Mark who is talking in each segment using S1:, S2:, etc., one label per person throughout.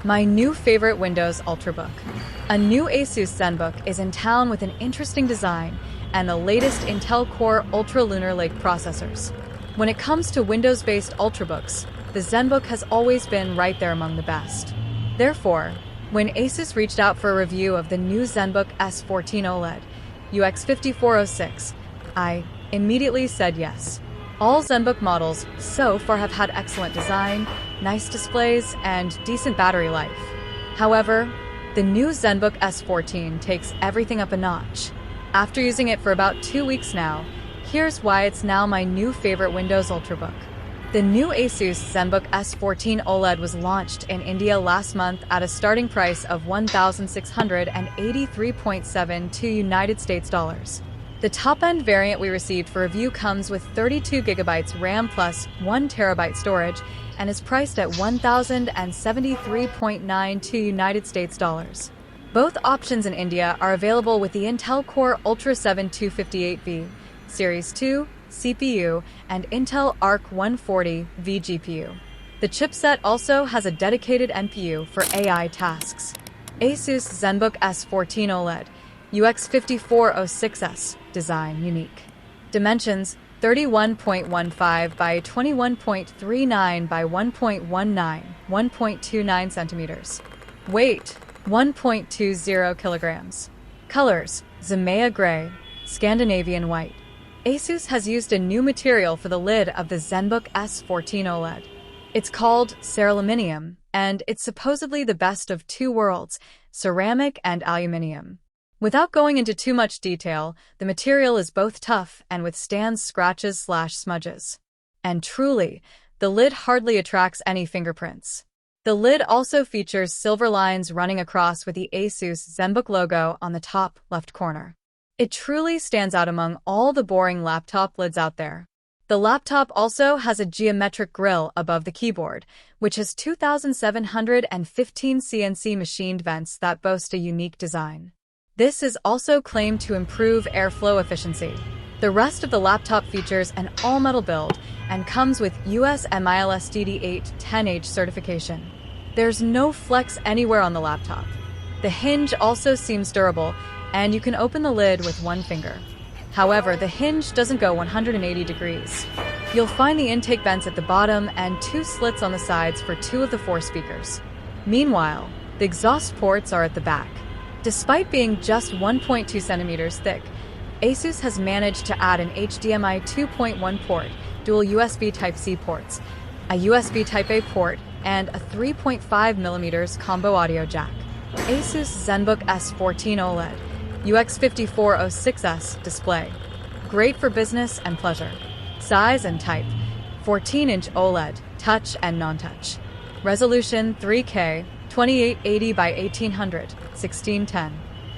S1: My new favorite Windows Ultrabook. A new Asus Zenbook is in town with an interesting design and the latest Intel Core Ultra Lunar Lake processors. When it comes to Windows-based Ultrabooks, the Zenbook has always been right there among the best. Therefore, when Asus reached out for a review of the new Zenbook S14 OLED, UX5406, I immediately said yes. All Zenbook models so far have had excellent design, nice displays, and decent battery life. However, the new Zenbook S14 takes everything up a notch. After using it for about 2 weeks now, here's why it's now my new favorite Windows Ultrabook. The new Asus Zenbook S14 OLED was launched in India last month at a starting price of $1,683.72 United States dollars. The top-end variant we received for review comes with 32 GB RAM plus 1 TB storage and is priced at $1,073.92 United States dollars. Both options in India are available with the Intel Core Ultra 7 258V, Series 2, CPU, and Intel Arc 140 vGPU. The chipset also has a dedicated NPU for AI tasks. Asus Zenbook S14 OLED, UX5406S, design unique. Dimensions 31.15 by 21.39 by 1.19, 1.29 centimeters. Weight 1.20 kilograms. Colors Zemaya Gray, Scandinavian White. Asus has used a new material for the lid of the Zenbook S14 OLED. It's called ceraluminium, and it's supposedly the best of two worlds, ceramic and aluminium. Without going into too much detail, the material is both tough and withstands scratches/smudges. And truly, the lid hardly attracts any fingerprints. The lid also features silver lines running across with the Asus Zenbook logo on the top left corner. It truly stands out among all the boring laptop lids out there. The laptop also has a geometric grille above the keyboard, which has 2,715 CNC machined vents that boast a unique design. This is also claimed to improve airflow efficiency. The rest of the laptop features an all-metal build and comes with US MILS DD8 10H certification. There's no flex anywhere on the laptop. The hinge also seems durable, and you can open the lid with one finger. However, the hinge doesn't go 180 degrees. You'll find the intake vents at the bottom and 2 slits on the sides for 2 of the 4 speakers. Meanwhile, the exhaust ports are at the back. Despite being just 1.2 centimeters thick, Asus has managed to add an HDMI 2.1 port, dual USB Type-C ports, a USB Type-A port, and a 3.5mm combo audio jack. Asus Zenbook S14 OLED, UX5406S display. Great for business and pleasure. Size and type: 14-inch OLED, touch and non-touch. Resolution 3K, 2880 by 1800, 1610.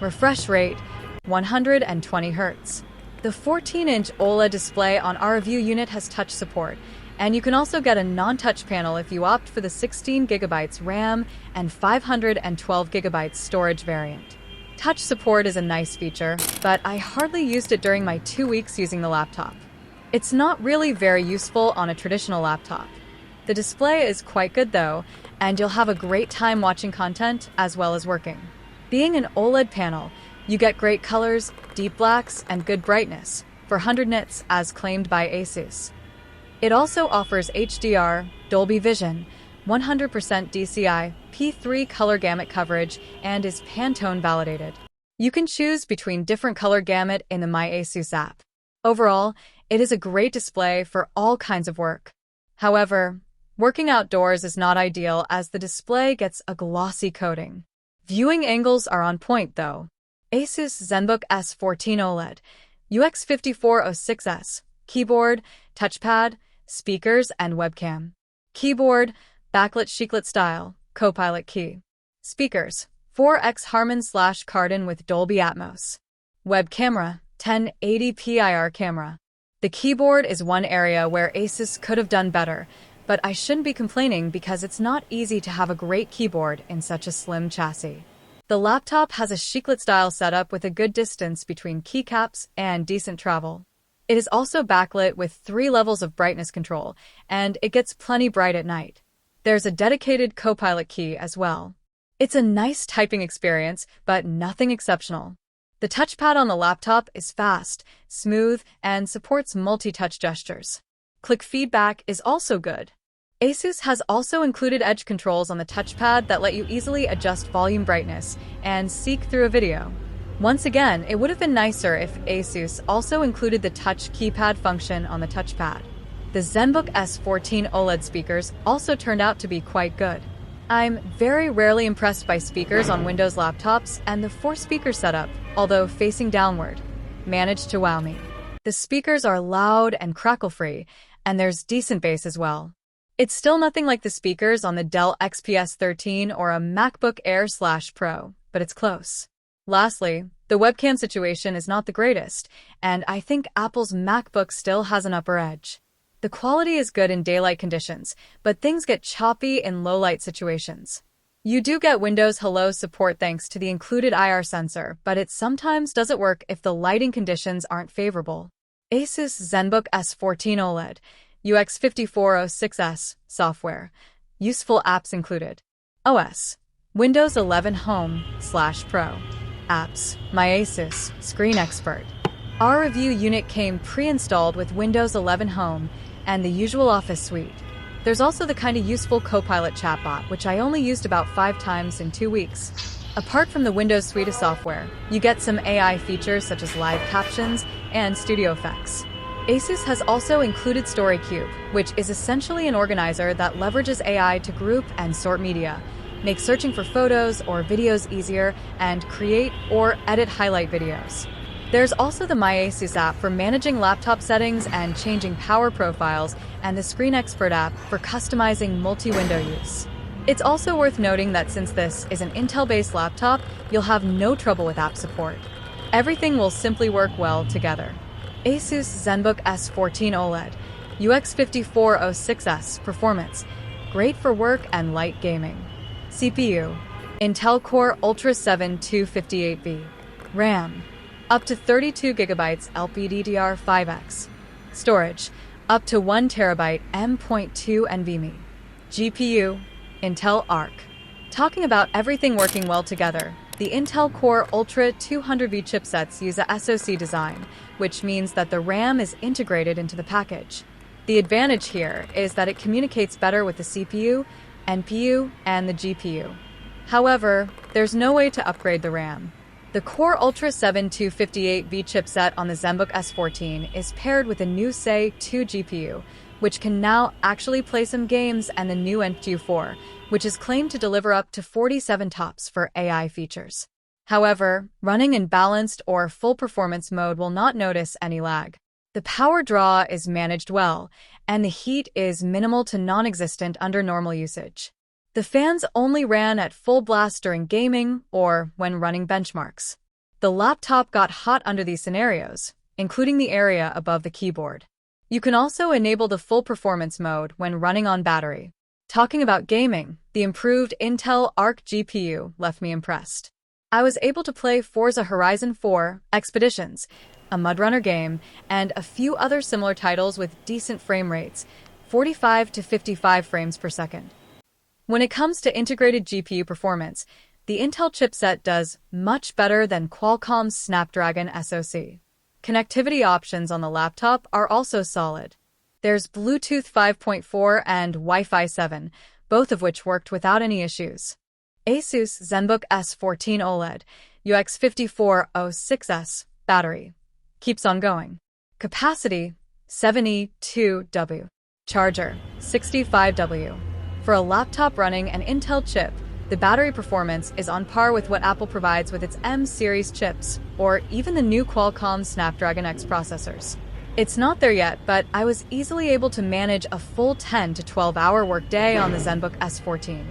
S1: Refresh rate 120 Hz. The 14-inch OLED display on our review unit has touch support, and you can also get a non-touch panel if you opt for the 16 GB RAM and 512 GB storage variant. Touch support is a nice feature, but I hardly used it during my 2 weeks using the laptop. It's not really very useful on a traditional laptop. The display is quite good though, and you'll have a great time watching content as well as working. Being an OLED panel, you get great colors, deep blacks, and good brightness, for 100 nits as claimed by Asus. It also offers HDR, Dolby Vision, 100% DCI, P3 color gamut coverage, and is Pantone validated. You can choose between different color gamut in the My Asus app. Overall, it is a great display for all kinds of work. However, working outdoors is not ideal as the display gets a glossy coating. Viewing angles are on point though. Asus Zenbook S14 OLED, UX5406S, keyboard, touchpad, speakers, and webcam. Keyboard, backlit chiclet style, Copilot key. Speakers, 4x Harman/Kardon with Dolby Atmos. Web camera, 1080p IR camera. The keyboard is one area where Asus could have done better, but I shouldn't be complaining because it's not easy to have a great keyboard in such a slim chassis. The laptop has a chiclet style setup with a good distance between keycaps and decent travel. It is also backlit with 3 levels of brightness control, and it gets plenty bright at night. There's a dedicated Copilot key as well. It's a nice typing experience, but nothing exceptional. The touchpad on the laptop is fast, smooth, and supports multi-touch gestures. Click feedback is also good. Asus has also included edge controls on the touchpad that let you easily adjust volume brightness and seek through a video. Once again, it would have been nicer if Asus also included the touch keypad function on the touchpad. The Zenbook S14 OLED speakers also turned out to be quite good. I'm very rarely impressed by speakers on Windows laptops, and the 4-speaker setup, although facing downward, managed to wow me. The speakers are loud and crackle-free, and there's decent bass as well. It's still nothing like the speakers on the Dell XPS 13 or a MacBook Air/Pro, but it's close. Lastly, the webcam situation is not the greatest, and I think Apple's MacBook still has an upper edge. The quality is good in daylight conditions, but things get choppy in low-light situations. You do get Windows Hello support thanks to the included IR sensor, but it sometimes doesn't work if the lighting conditions aren't favorable. Asus Zenbook S14 OLED, UX5406 software. Useful apps included. OS. Windows 11 Home/Pro. Apps. My Asus Screen Expert. Our review unit came pre-installed with Windows 11 Home and the usual Office suite. There's also the kind of useful Copilot chatbot, which I only used about 5 times in 2 weeks. Apart from the Windows suite of software, you get some AI features such as live captions and studio effects. Asus has also included StoryCube, which is essentially an organizer that leverages AI to group and sort media, make searching for photos or videos easier, and create or edit highlight videos. There's also the My Asus app for managing laptop settings and changing power profiles, and the Screen Expert app for customizing multi-window use. It's also worth noting that since this is an Intel-based laptop, you'll have no trouble with app support. Everything will simply work well together. Asus Zenbook S14 OLED, UX5406 performance, great for work and light gaming. CPU, Intel Core Ultra 7 258V. RAM, up to 32GB LPDDR5X. Storage, up to 1TB M.2 NVMe. GPU, Intel Arc. Talking about everything working well together, the Intel Core Ultra 200V chipsets use a SoC design, which means that the RAM is integrated into the package. The advantage here is that it communicates better with the CPU, NPU, and the GPU. However, there's no way to upgrade the RAM. The Core Ultra 7 258V chipset on the Zenbook S14 is paired with a new SE 2 GPU, which can now actually play some games, and the new NPU 4, which is claimed to deliver up to 47 TOPS for AI features. However, running in balanced or full performance mode will not notice any lag. The power draw is managed well, and the heat is minimal to non-existent under normal usage. The fans only ran at full blast during gaming or when running benchmarks. The laptop got hot under these scenarios, including the area above the keyboard. You can also enable the full performance mode when running on battery. Talking about gaming, the improved Intel Arc GPU left me impressed. I was able to play Forza Horizon 4, Expeditions, a Mudrunner game, and a few other similar titles with decent frame rates, 45 to 55 frames per second. When it comes to integrated GPU performance, the Intel chipset does much better than Qualcomm's Snapdragon SoC. Connectivity options on the laptop are also solid. There's Bluetooth 5.4 and Wi-Fi 7, both of which worked without any issues. Asus Zenbook S14 OLED, UX5406 battery. Keeps on going. Capacity, 72W. Charger, 65W. For a laptop running an Intel chip, the battery performance is on par with what Apple provides with its M-series chips, or even the new Qualcomm Snapdragon X processors. It's not there yet, but I was easily able to manage a full 10 to 12-hour workday on the Zenbook S14.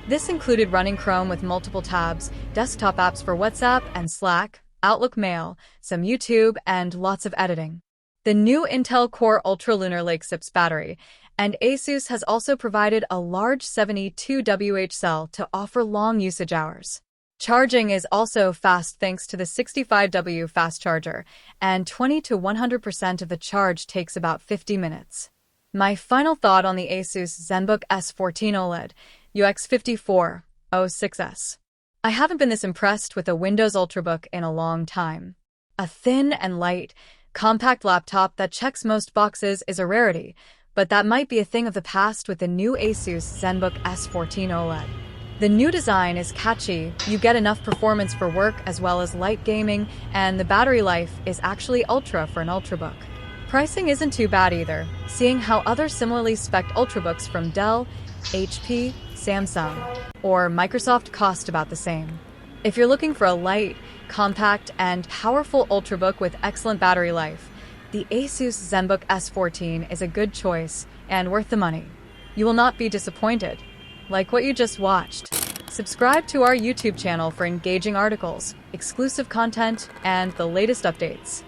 S1: This included running Chrome with multiple tabs, desktop apps for WhatsApp and Slack, Outlook Mail, some YouTube, and lots of editing. The new Intel Core Ultra Lunar Lake SIPs battery, and Asus has also provided a large 72WH cell to offer long usage hours. Charging is also fast thanks to the 65W fast charger, and 20 to 100% of the charge takes about 50 minutes. My final thought on the Asus Zenbook S14 OLED UX5406S. I haven't been this impressed with a Windows Ultrabook in a long time. A thin and light, compact laptop that checks most boxes is a rarity, but that might be a thing of the past with the new Asus Zenbook S14 OLED. The new design is catchy, you get enough performance for work as well as light gaming, and the battery life is actually ultra for an Ultrabook. Pricing isn't too bad either, seeing how other similarly spec'd Ultrabooks from Dell, HP, Samsung, or Microsoft cost about the same. If you're looking for a light, compact, and powerful Ultrabook with excellent battery life, the Asus Zenbook S14 is a good choice and worth the money. You will not be disappointed. Like what you just watched. Subscribe to our YouTube channel for engaging articles, exclusive content, and the latest updates.